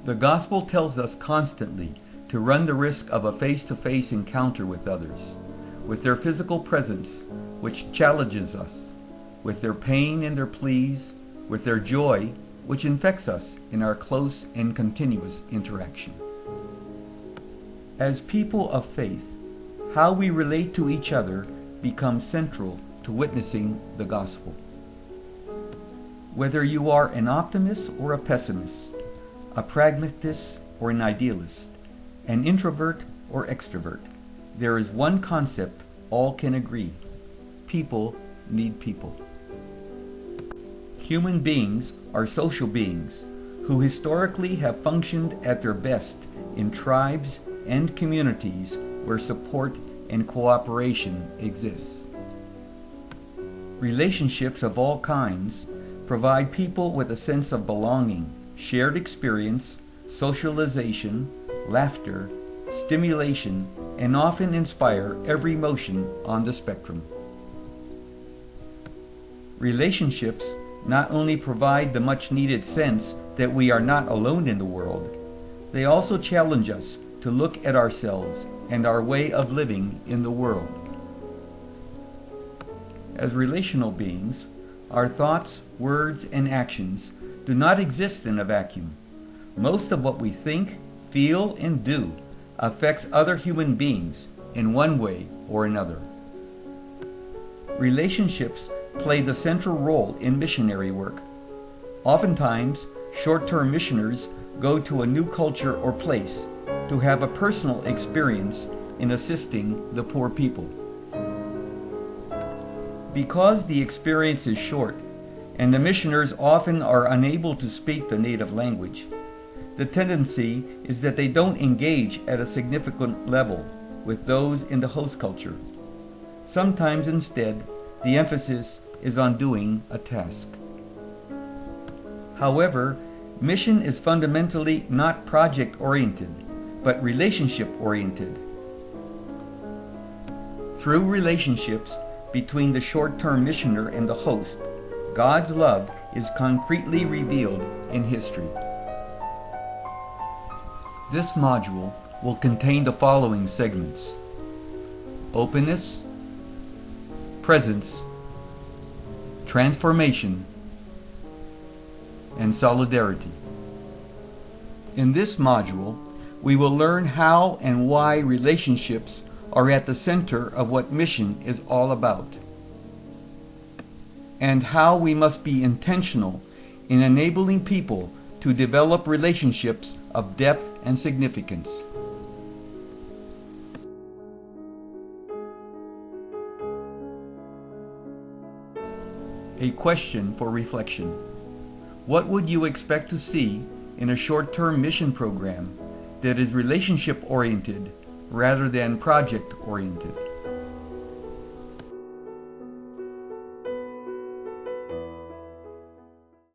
The gospel tells us constantly to run the risk of a face-to-face encounter with others, with their physical presence, which challenges us, with their pain and their pleas, with their joy, which infects us in our close and continuous interaction. As people of faith, how we relate to each other becomes central to witnessing the gospel. Whether you are an optimist or a pessimist, a pragmatist or an idealist, an introvert or extrovert, there is one concept all can agree: people need people. Human beings are social beings who historically have functioned at their best in tribes and communities where support and cooperation exists. Relationships of all kinds provide people with a sense of belonging, shared experience, socialization, laughter, stimulation, and often inspire every emotion on the spectrum. Relationships not only provide the much-needed sense that we are not alone in the world, they also challenge us to look at ourselves and our way of living in the world. As relational beings, our thoughts, words, and actions do not exist in a vacuum. Most of what we think, feel, and do affects other human beings in one way or another. Relationships play the central role in missionary work. Oftentimes, short-term missioners go to a new culture or place to have a personal experience in assisting the poor people. Because the experience is short, and the missioners often are unable to speak the native language, the tendency is that they don't engage at a significant level with those in the host culture. Sometimes instead, the emphasis is on doing a task. However, mission is fundamentally not project-oriented, but relationship-oriented. Through relationships between the short-term missioner and the host, God's love is concretely revealed in history. This module will contain the following segments: openness, presence, transformation, and solidarity. In this module, we will learn how and why relationships are at the center of what mission is all about, and how we must be intentional in enabling people to develop relationships of depth and significance. A question for reflection. What would you expect to see in a short-term mission program that is relationship-oriented rather than project-oriented?